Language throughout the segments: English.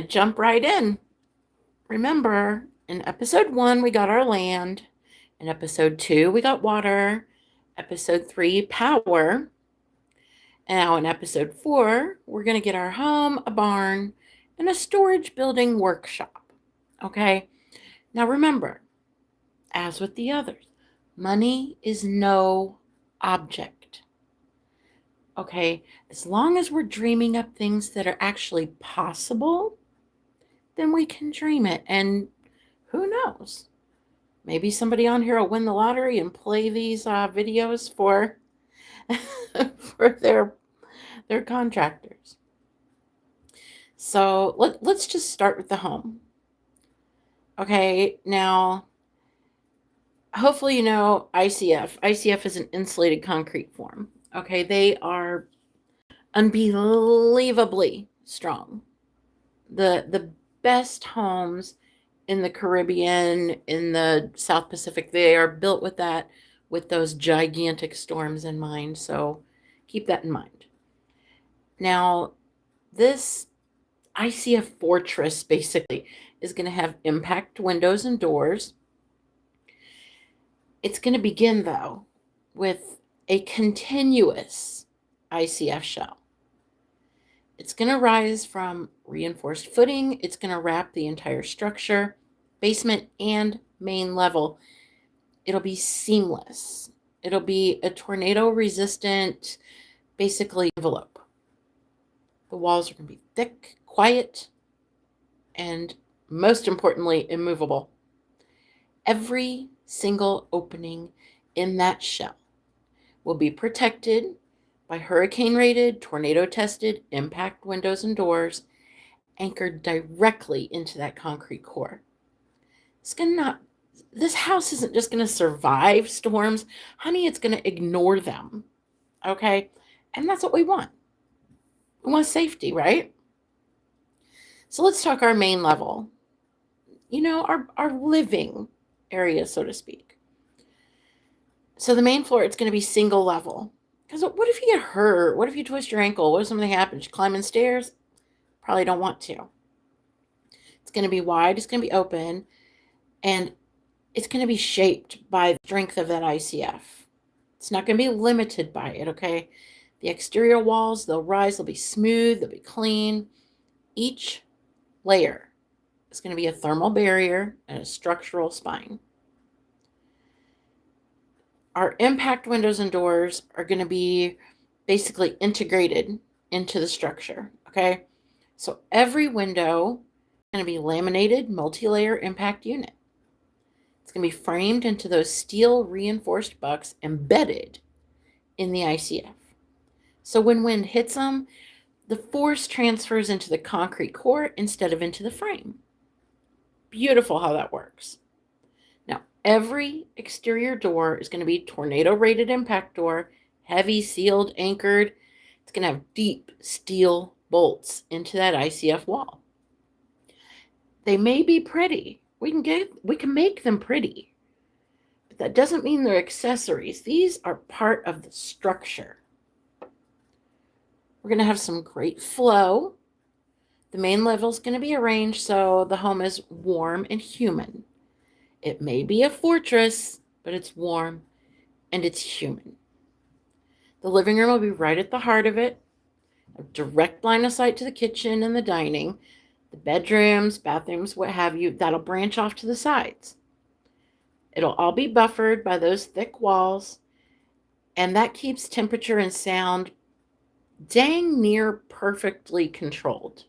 Jump right in. Remember, in episode 1, we got our land. In episode 2, we got water. Episode 3, power. And now in episode 4, we're going to get our home, a barn, and a storage building workshop. Okay? Now remember, as with the others, money is no object. Okay? As long as we're dreaming up things that are actually possible, then we can dream it. And who knows? Maybe somebody on here will win the lottery and play these videos for for their contractors. So let's just start with the home. Okay, now hopefully you know ICF. ICF is an insulated concrete form. Okay, they are unbelievably strong. The best homes in the Caribbean, in the South Pacific, they are built with those gigantic storms in mind. So keep that in mind. Now, this ICF fortress basically is going to have impact windows and doors. It's going to begin, though, with a continuous ICF shell. It's going to rise from reinforced footing. It's going to wrap the entire structure, basement and main level. It'll be seamless. It'll be a tornado resistant, basically, envelope. The walls are going to be thick, quiet, and most importantly, immovable. Every single opening in that shell will be protected by hurricane-rated, tornado-tested impact windows and doors anchored directly into that concrete core. This house isn't just going to survive storms. Honey, it's going to ignore them. Okay? And that's what we want. We want safety, right? So let's talk our main level. You know, our living area, so to speak. So the main floor, it's going to be single level. Because what if you get hurt? What if you twist your ankle? What if something happens? You climbing stairs? Probably don't want to. It's going to be wide. It's going to be open. And it's going to be shaped by the strength of that ICF. It's not going to be limited by it, okay? The exterior walls, they'll rise. They'll be smooth. They'll be clean. Each layer is going to be a thermal barrier and a structural spine. Our impact windows and doors are going to be basically integrated into the structure, okay? So every window is going to be laminated multi-layer impact unit. It's going to be framed into those steel reinforced bucks embedded in the ICF. So when wind hits them, the force transfers into the concrete core instead of into the frame. Beautiful how that works. Now, every exterior door is going to be tornado-rated impact door, heavy, sealed, anchored. It's going to have deep steel bolts into that ICF wall. They may be pretty. We can make them pretty. But that doesn't mean they're accessories. These are part of the structure. We're going to have some great flow. The main level is going to be arranged so the home is warm and human. It may be a fortress, but it's warm and it's human. The living room will be right at the heart of it. A direct line of sight to the kitchen and the dining. The bedrooms, bathrooms, what have you, that'll branch off to the sides. It'll all be buffered by those thick walls, and that keeps temperature and sound dang near perfectly controlled.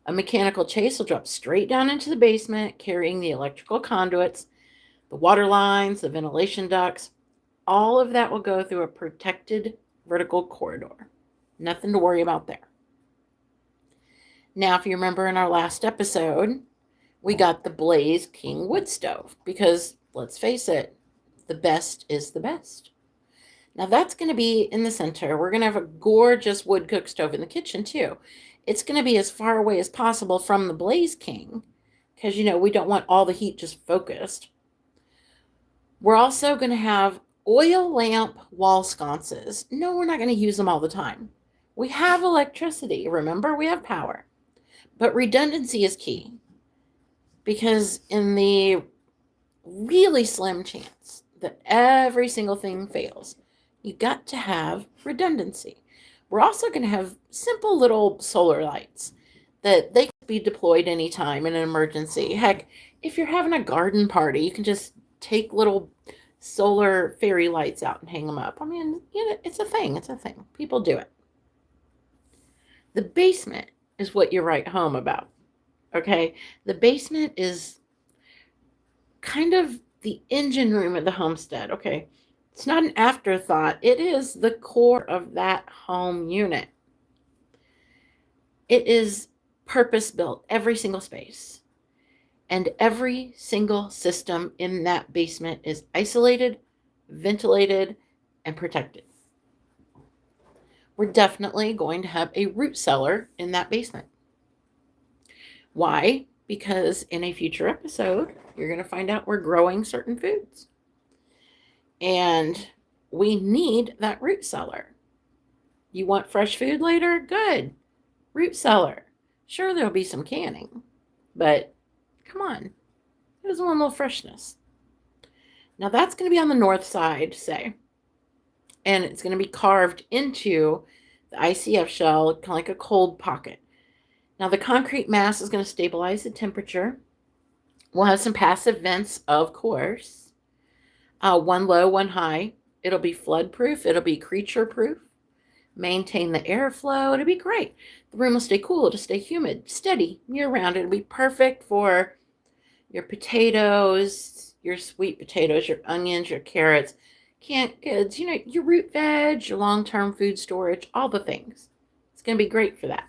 A mechanical chase will drop straight down into the basement, carrying the electrical conduits, the water lines, the ventilation ducts. All of that will go through a protected vertical corridor. Nothing to worry about there. Now, if you remember in our last episode, we got the Blaze King wood stove because, let's face it, the best is the best. Now, that's going to be in the center. We're going to have a gorgeous wood cook stove in the kitchen, too. It's going to be as far away as possible from the Blaze King because, you know, we don't want all the heat just focused. We're also going to have oil lamp wall sconces. No, we're not going to use them all the time. We have electricity. Remember, we have power. But redundancy is key because in the really slim chance that every single thing fails, you got to have redundancy. We're also going to have simple little solar lights that they can be deployed anytime in an emergency. Heck, if you're having a garden party, you can just take little solar fairy lights out and hang them up. I mean, it's a thing. It's a thing. People do it. The basement is what you write home about. Okay? The basement is kind of the engine room of the homestead. Okay? It's not an afterthought. It is the core of that home unit. It is purpose built, every single space. And every single system in that basement is isolated, ventilated, and protected. We're definitely going to have a root cellar in that basement. Why? Because in a future episode, you're going to find out we're growing certain foods. And we need that root cellar. You want fresh food later? Good. Root cellar. Sure, there'll be some canning, but come on. It doesn't want a little freshness. Now that's going to be on the north side, say. And it's going to be carved into the ICF shell, kind of like a cold pocket. Now the concrete mass is going to stabilize the temperature. We'll have some passive vents, of course. One low, one high. It'll be flood proof. It'll be creature proof. Maintain the airflow. It'll be great. The room will stay cool. It'll stay humid, steady, year round. It'll be perfect for your potatoes, your sweet potatoes, your onions, your carrots, canned goods, your root veg, your long-term food storage, all the things. It's going to be great for that.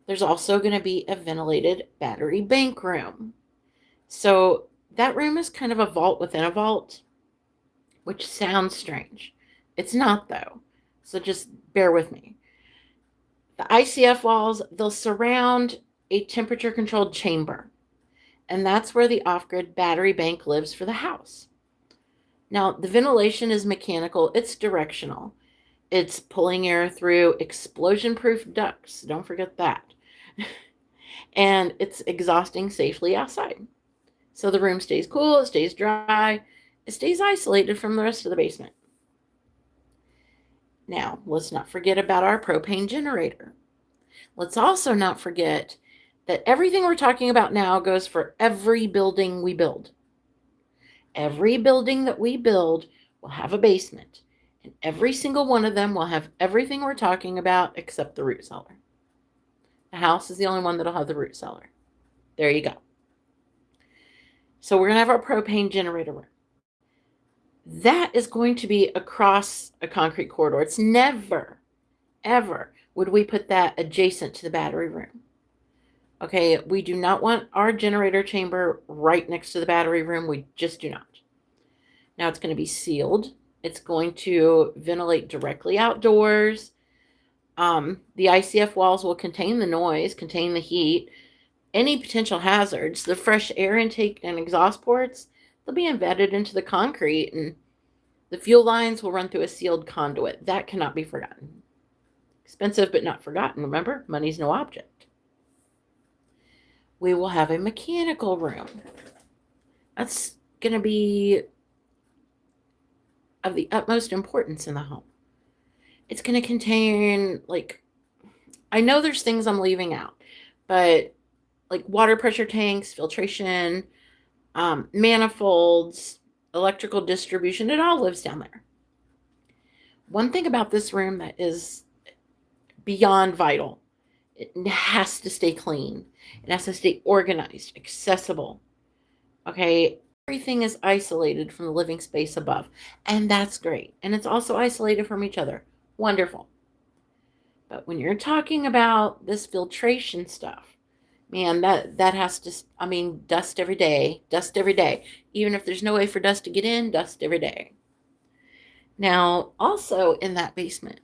There's also going to be a ventilated battery bank room. So that room is kind of a vault within a vault, which sounds strange. It's not, though. So just bear with me. The ICF walls, they'll surround a temperature-controlled chamber. And that's where the off-grid battery bank lives for the house. Now, the ventilation is mechanical. It's directional. It's pulling air through explosion-proof ducts. Don't forget that. And it's exhausting safely outside. So the room stays cool, it stays dry, it stays isolated from the rest of the basement. Now, let's not forget about our propane generator. Let's also not forget that everything we're talking about now goes for every building we build. Every building that we build will have a basement, and every single one of them will have everything we're talking about except the root cellar. The house is the only one that'll have the root cellar. There you go. So we're going to have our propane generator room. That is going to be across a concrete corridor. It's never, ever would we put that adjacent to the battery room. Okay, we do not want our generator chamber right next to the battery room. We just do not. Now it's going to be sealed. It's going to ventilate directly outdoors. The ICF walls will contain the noise, contain the heat, any potential hazards. The fresh air intake and exhaust ports, they'll be embedded into the concrete, and the fuel lines will run through a sealed conduit. That cannot be forgotten. Expensive but not forgotten. Remember, money's no object. We will have a mechanical room. That's going to be of the utmost importance in the home. It's going to contain, I know there's things I'm leaving out, but like water pressure tanks, filtration, manifolds, electrical distribution, it all lives down there. One thing about this room that is beyond vital, it has to stay clean. It has to stay organized, accessible. Okay, everything is isolated from the living space above, and that's great. And it's also isolated from each other. Wonderful. But when you're talking about this filtration stuff, man, that has to, dust every day, dust every day. Even if there's no way for dust to get in, dust every day. Now, also in that basement,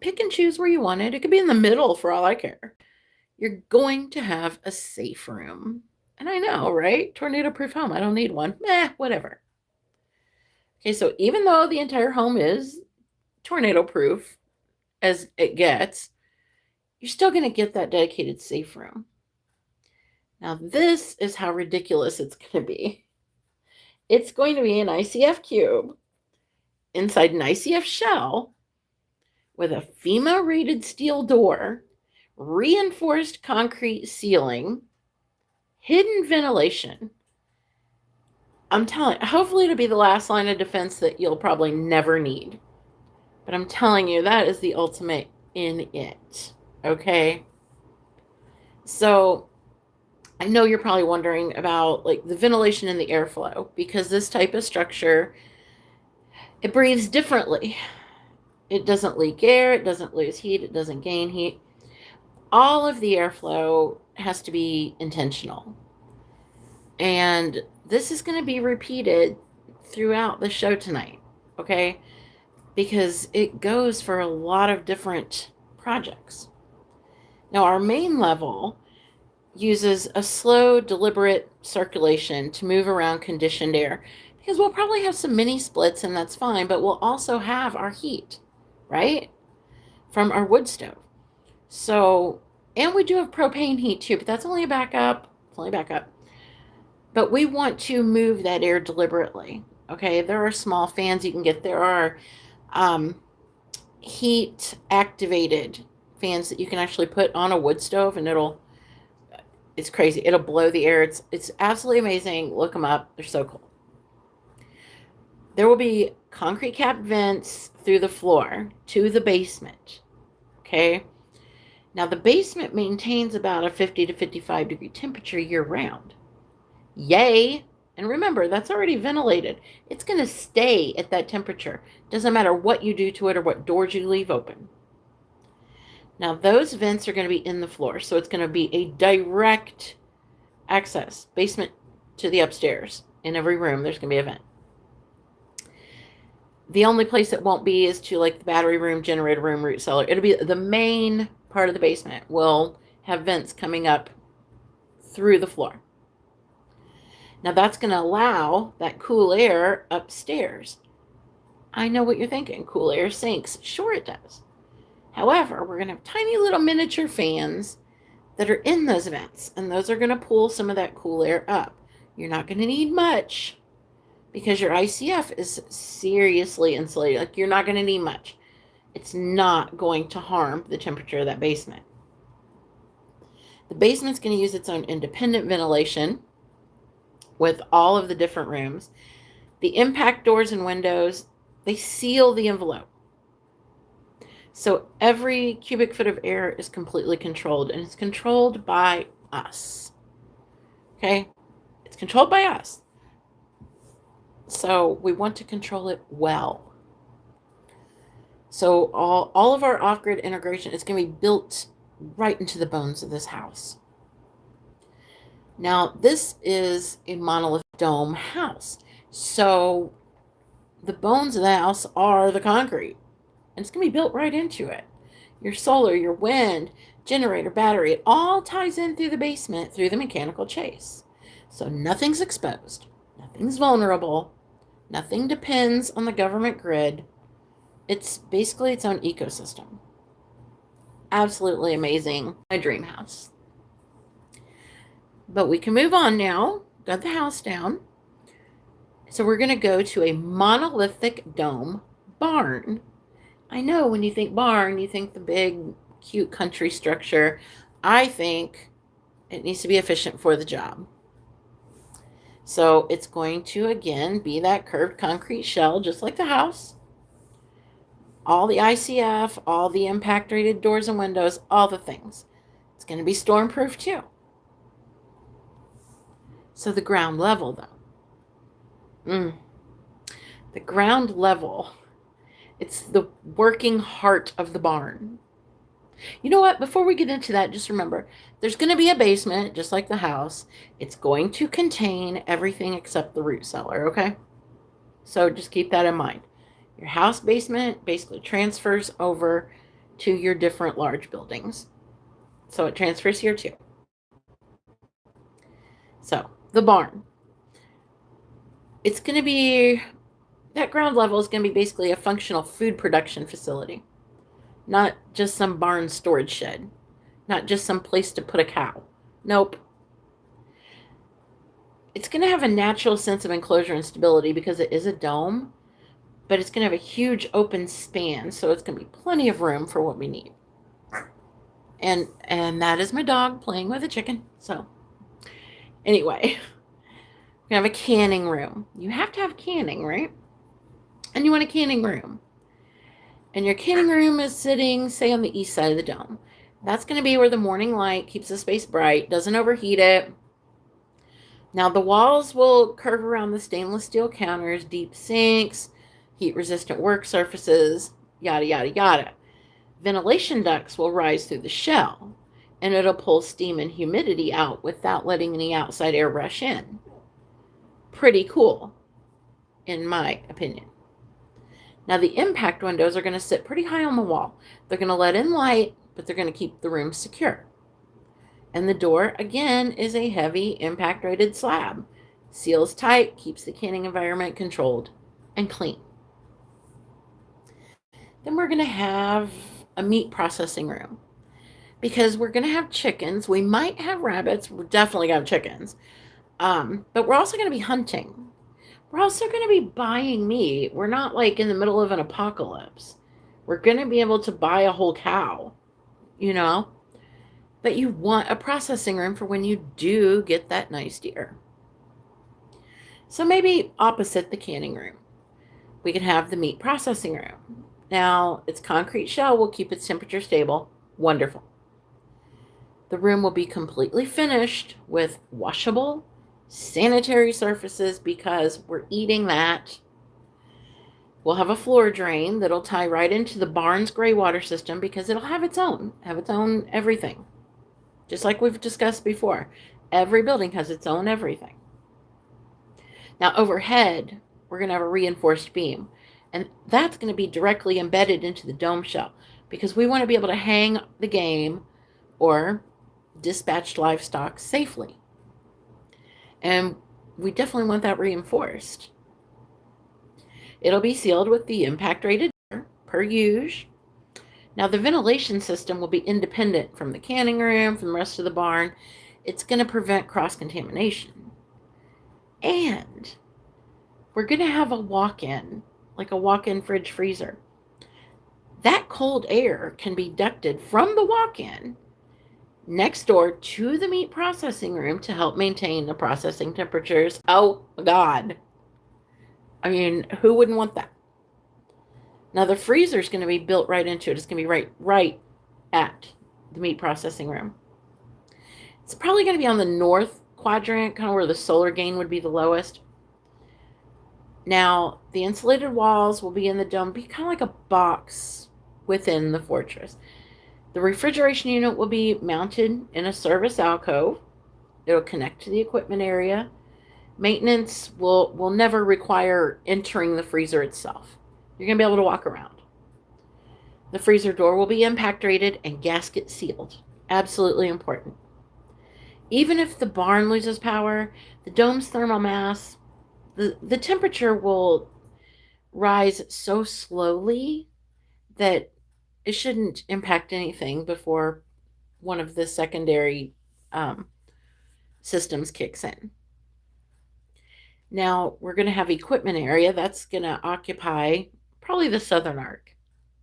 pick and choose where you want it. It could be in the middle for all I care. You're going to have a safe room. And I know, right? Tornado-proof home. I don't need one. Whatever. Okay, so even though the entire home is tornado-proof as it gets, you're still going to get that dedicated safe room. Now, this is how ridiculous it's going to be. It's going to be an ICF cube inside an ICF shell with a FEMA rated steel door, reinforced concrete ceiling, hidden ventilation. I'm telling you, hopefully it'll be the last line of defense that you'll probably never need. But I'm telling you, that is the ultimate in it. Okay? So I know you're probably wondering about like the ventilation and the airflow, because this type of structure, it breathes differently. It doesn't leak air, it doesn't lose heat, it doesn't gain heat. All of the airflow has to be intentional. And this is going to be repeated throughout the show tonight, okay? Because it goes for a lot of different projects. Now, our main level uses a slow, deliberate circulation to move around conditioned air, because we'll probably have some mini splits, and that's fine, but we'll also have our heat, right, from our wood stove. So, and we do have propane heat too, but that's only a backup. It's only backup. But we want to move that air deliberately. Okay, there are small fans you can get. There are heat activated fans that you can actually put on a wood stove, and it's crazy. It'll blow the air. It's absolutely amazing. Look them up. They're so cool. There will be concrete capped vents through the floor to the basement. Okay. Now the basement maintains about a 50 to 55 degree temperature year round. Yay! And remember, that's already ventilated. It's going to stay at that temperature. Doesn't matter what you do to it or what doors you leave open. Now, those vents are going to be in the floor, so it's going to be a direct access, basement to the upstairs. In every room, there's going to be a vent. The only place it won't be is to like the battery room, generator room, root cellar. It'll be the main part of the basement will have vents coming up through the floor. Now that's going to allow that cool air upstairs. I know what you're thinking. Cool air sinks. Sure it does. However, we're going to have tiny little miniature fans that are in those vents, and those are going to pull some of that cool air up. You're not going to need much because your ICF is seriously insulated. Like, you're not going to need much. It's not going to harm the temperature of that basement. The basement's going to use its own independent ventilation with all of the different rooms. The impact doors and windows, they seal the envelope. So every cubic foot of air is completely controlled, and it's controlled by us. Okay? It's controlled by us. So we want to control it well. So all of our off-grid integration is going to be built right into the bones of this house. Now, this is a monolithic dome house. So the bones of the house are the concrete. And it's going to be built right into it. Your solar, your wind, generator, battery, it all ties in through the basement, through the mechanical chase. So nothing's exposed. Nothing's vulnerable. Nothing depends on the government grid. It's basically its own ecosystem. Absolutely amazing. My dream house. But we can move on now. Got the house down. So we're going to go to a monolithic dome barn. I know when you think barn, you think the big, cute country structure. I think it needs to be efficient for the job. So it's going to, again, be that curved concrete shell, just like the house. All the ICF, all the impact-rated doors and windows, all the things. It's going to be storm-proof, too. So the ground level, though. The ground level, it's the working heart of the barn. You know what? Before we get into that, just remember, there's going to be a basement, just like the house. It's going to contain everything except the root cellar, okay? So just keep that in mind. Your house basement basically transfers over to your different large buildings. So it transfers here too. So the barn. It's going to be, that ground level is going to be basically a functional food production facility. Not just some barn storage shed. not just some place to put a cow. Nope. It's going to have a natural sense of enclosure and stability because it is a dome, but it's going to have a huge open span, so it's going to be plenty of room for what we need. And that is my dog playing with a chicken. So anyway, we have a canning room. You have to have canning, right? And you want a canning room. And your canning room is sitting, say, on the east side of the dome. That's going to be where the morning light keeps the space bright, doesn't overheat it. Now, the walls will curve around the stainless steel counters, deep sinks, heat-resistant work surfaces, yada, yada, yada. Ventilation ducts will rise through the shell, and it'll pull steam and humidity out without letting any outside air rush in. Pretty cool, in my opinion. Now, the impact windows are going to sit pretty high on the wall. They're going to let in light, but they're going to keep the room secure. And the door, again, is a heavy impact-rated slab. Seals tight, keeps the canning environment controlled and clean. Then we're going to have a meat processing room. Because we're going to have chickens. We might have rabbits. We're definitely going to have chickens. But we're also going to be hunting. We're also going to be buying meat. We're not like in the middle of an apocalypse. We're going to be able to buy a whole cow, you know? But you want a processing room for when you do get that nice deer. So maybe opposite the canning room, we can have the meat processing room. Now, its concrete shell will keep its temperature stable. Wonderful. The room will be completely finished with washable, sanitary surfaces because we're eating that. We'll have a floor drain that'll tie right into the barn's gray water system because it'll have its own everything. Just like we've discussed before, every building has its own everything. Now, overhead, we're going to have a reinforced beam, and that's going to be directly embedded into the dome shell because we want to be able to hang the game or dispatched livestock safely. And we definitely want that reinforced. It'll be sealed with the impact rated per usual. Now, the ventilation system will be independent from the canning room, from the rest of the barn. It's going to prevent cross-contamination. And we're going to have a walk-in, like a walk-in fridge freezer. That cold air can be ducted from the walk-in next door to the meat processing room to help maintain the processing temperatures. Oh, God. I mean, who wouldn't want that? Now, the freezer is going to be built right into it. It's going to be right at the meat processing room. It's probably going to be on the north quadrant, kind of where the solar gain would be the lowest. Now, the insulated walls will be in the dome, be kind of like a box within the fortress. The refrigeration unit will be mounted in a service alcove. It'll connect to the equipment area. Maintenance will never require entering the freezer itself. You're going to be able to walk around. The freezer door will be impact rated and gasket sealed. Absolutely important. Even if the barn loses power, the dome's thermal mass, the temperature will rise so slowly that it shouldn't impact anything before one of the secondary systems kicks in. Now, we're going to have equipment area that's going to occupy probably the southern arc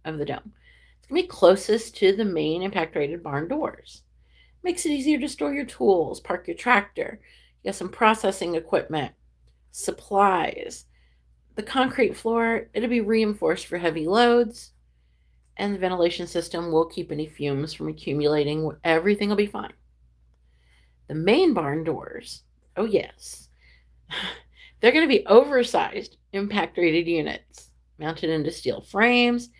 of the dome. It's going to be closest to the main impact rated barn doors. Makes it easier to store your tools, park your tractor. You got some processing equipment, supplies. The concrete floor, it'll be reinforced for heavy loads, and the ventilation system will keep any fumes from accumulating. Everything will be fine. The main barn doors, oh yes, they're going to be oversized impact rated units mounted into steel frames,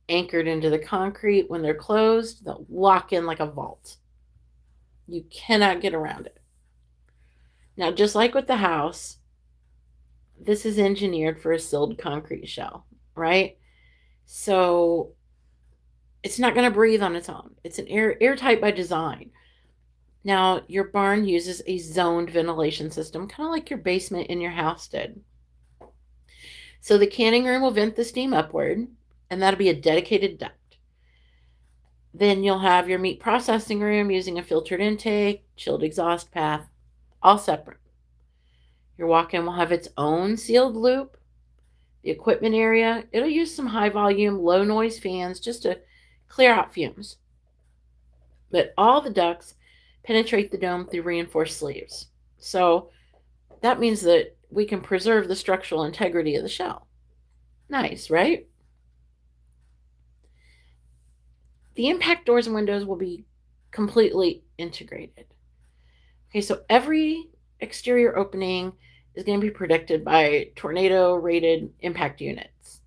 anchored into the concrete. When they're closed, they'll lock in like a vault. You cannot get around it. Now, just like with the house, this is engineered for a sealed concrete shell, right? So it's not going to breathe on its own. It's an airtight by design. Now, your barn uses a zoned ventilation system, kind of like your basement in your house did. So the canning room will vent the steam upward, and that'll be a dedicated duct. Then you'll have your meat processing room using a filtered intake, chilled exhaust path, all separate. Your walk-in will have its own sealed loop. The equipment area, it'll use some high volume, low noise fans just to clear out fumes. But all the ducts penetrate the dome through reinforced sleeves. So that means that we can preserve the structural integrity of the shell. Nice, right? The impact doors and windows will be completely integrated. Okay, so every exterior opening is going to be protected by tornado rated impact units.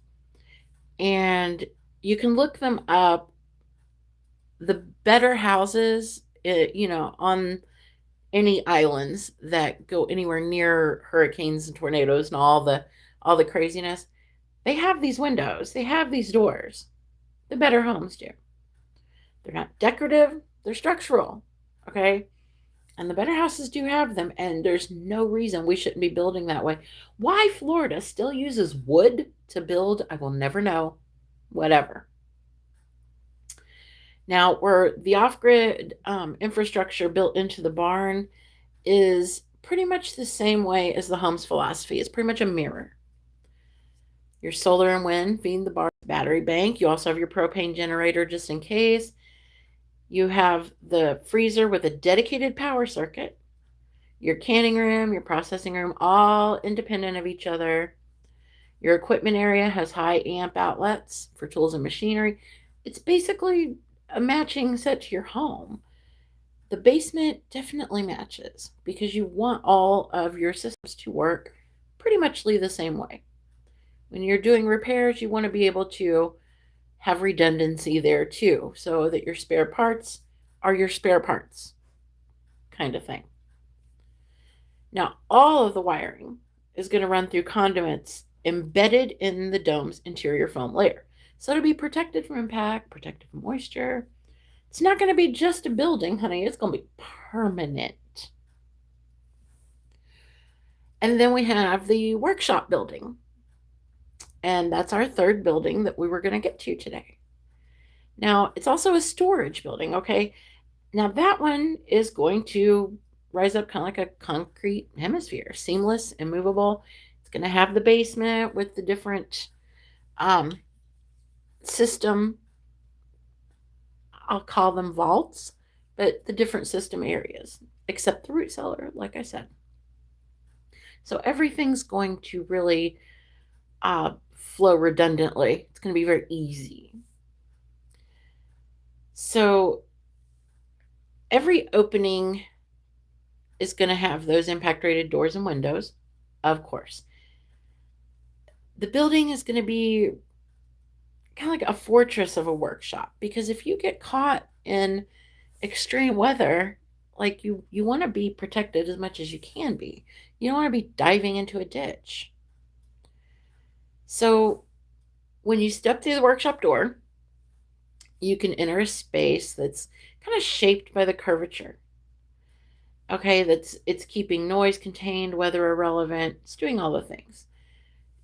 And you can look them up. The better houses, on any islands that go anywhere near hurricanes and tornadoes and all the craziness, they have these windows, they have these doors. The better homes do. They're not decorative, they're structural. Okay? And the better houses do have them, and there's no reason we shouldn't be building that way. Why Florida still uses wood to build, I will never know. Whatever. Now, where the off-grid infrastructure built into the barn is pretty much the same way as the home's philosophy. It's pretty much a mirror. Your solar and wind feed the barn battery bank. You also have your propane generator just in case. You have the freezer with a dedicated power circuit. Your canning room, your processing room, all independent of each other. Your equipment area has high amp outlets for tools and machinery. It's basically a matching set to your home. The basement definitely matches because you want all of your systems to work pretty much the same way. When you're doing repairs, you want to be able to have redundancy there too, so that your spare parts are your spare parts, kind of thing. Now, all of the wiring is going to run through conduits embedded in the dome's interior foam layer. So it'll be protected from impact, protected from moisture. It's not going to be just a building, honey. It's going to be permanent. And then we have the workshop building. And that's our third building that we were going to get to today. Now, it's also a storage building, okay? Now, that one is going to rise up kind of like a concrete hemisphere, seamless, immovable. It's going to have the basement with the different system, I'll call them vaults, but the different system areas, except the root cellar, like I said. So everything's going to really flow redundantly. It's going to be very easy. So every opening is going to have those impact rated doors and windows, of course. The building is going to be kind of like a fortress of a workshop, because if you get caught in extreme weather, like you want to be protected as much as you can be. You don't want to be diving into a ditch. So when you step through the workshop door, you can enter a space that's kind of shaped by the curvature. Okay, it's keeping noise contained, weather irrelevant. It's doing all the things.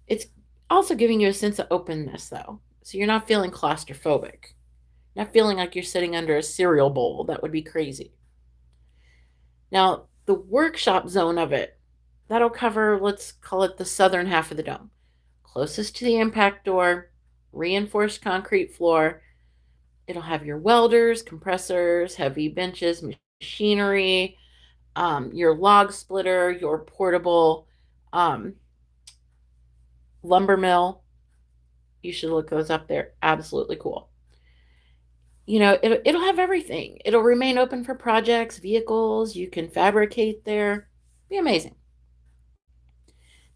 It's also giving you a sense of openness, though. So you're not feeling claustrophobic. Not feeling like you're sitting under a cereal bowl. That would be crazy. Now, the workshop zone of it, that'll cover, let's call it the southern half of the dome. Closest to the impact door, reinforced concrete floor. It'll have your welders, compressors, heavy benches, machinery, your log splitter, your portable lumber mill. You should look those up. They're absolutely cool. It'll have everything. It'll remain open for projects, vehicles. You can fabricate there. Be amazing.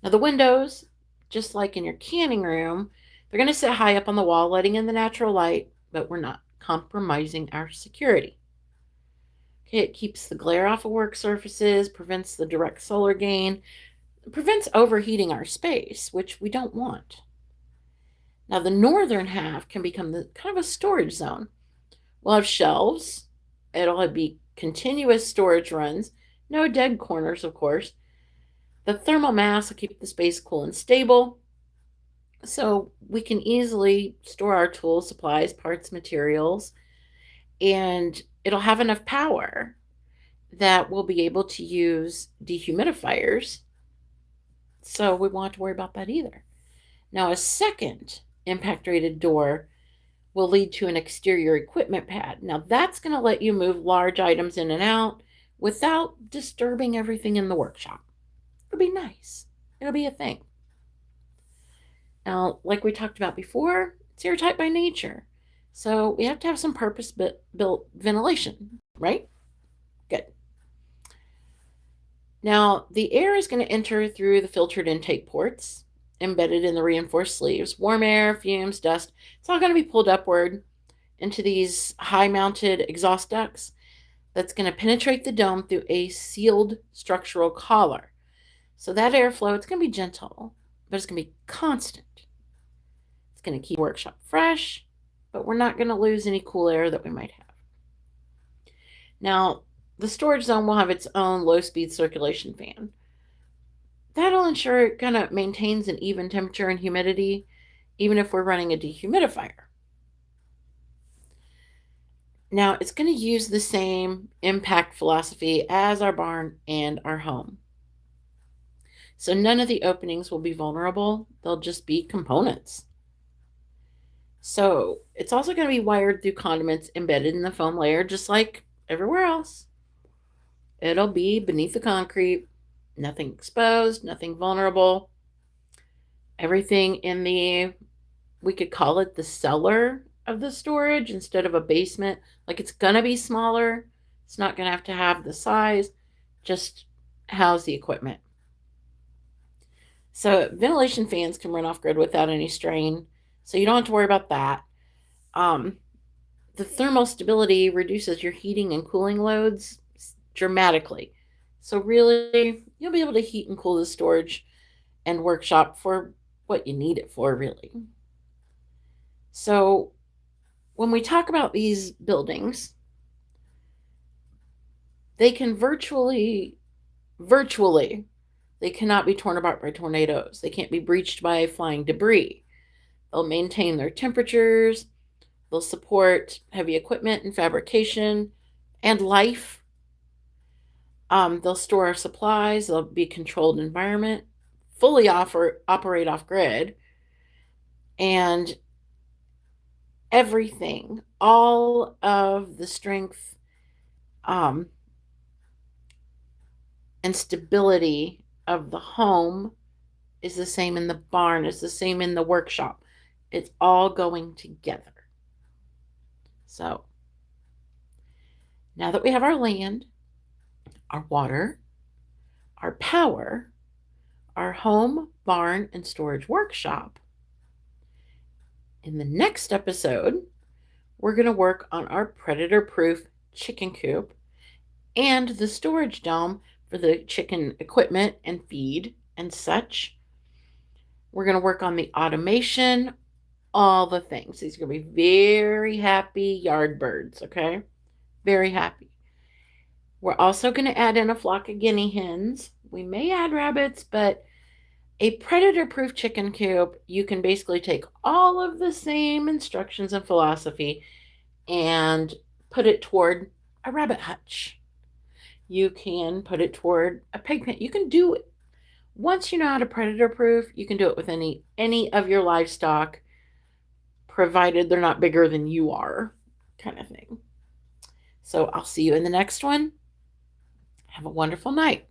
Now the windows, just like in your canning room, they're going to sit high up on the wall, letting in the natural light, but we're not compromising our security. Okay, it keeps the glare off of work surfaces, prevents the direct solar gain, prevents overheating our space, which we don't want. Now the northern half can become kind of a storage zone. We'll have shelves. It'll be continuous storage runs. No dead corners, of course. The thermal mass will keep the space cool and stable. So we can easily store our tools, supplies, parts, materials. and it'll have enough power that we'll be able to use dehumidifiers. So we won't have to worry about that either. Now, a second impact rated door will lead to an exterior equipment pad. Now, that's going to let you move large items in and out without disturbing everything in the workshop. It'll be nice. It'll be a thing. Now, like we talked about before, it's airtight by nature. So we have to have some purpose built ventilation, right? Good. Now, the air is going to enter through the filtered intake ports embedded in the reinforced sleeves. Warm air, fumes, dust, it's all going to be pulled upward into these high-mounted exhaust ducts that's going to penetrate the dome through a sealed structural collar. So that airflow, it's going to be gentle, but it's going to be constant. It's going to keep the workshop fresh, but we're not going to lose any cool air that we might have. Now, the storage zone will have its own low-speed circulation fan. That'll ensure it kind of maintains an even temperature and humidity, even if we're running a dehumidifier. Now, it's going to use the same impact philosophy as our barn and our home. So none of the openings will be vulnerable. They'll just be components. So it's also going to be wired through conduits embedded in the foam layer, just like everywhere else. It'll be beneath the concrete, nothing exposed, nothing vulnerable. Everything in the, we could call it the cellar of the storage instead of a basement. Like, it's going to be smaller. It's not going to have the size, just house the equipment. So ventilation fans can run off grid without any strain. So you don't have to worry about that. The thermal stability reduces your heating and cooling loads dramatically. So really, you'll be able to heat and cool the storage and workshop for what you need it for, really. So when we talk about these buildings, they can virtually, they cannot be torn apart by tornadoes. They can't be breached by flying debris. They'll maintain their temperatures. They'll support heavy equipment and fabrication and life. They'll store our supplies. They'll be a controlled environment, fully operate off grid, and everything, all of the strength and stability of the home is the same in the barn, is the same in the workshop. It's all going together. So now that we have our land, our water, our power, our home, barn, and storage workshop, in the next episode, we're going to work on our predator-proof chicken coop and the storage dome for the chicken equipment and feed and such. We're going to work on the automation, all the things. These are going to be very happy yard birds, okay? Very happy. We're also going to add in a flock of guinea hens. We may add rabbits, but a predator-proof chicken coop, you can basically take all of the same instructions and philosophy and put it toward a rabbit hutch. You can put it toward a pig pen. You can do it. Once you know how to predator-proof, you can do it with any of your livestock, provided they're not bigger than you are, kind of thing. So I'll see you in the next one. Have a wonderful night.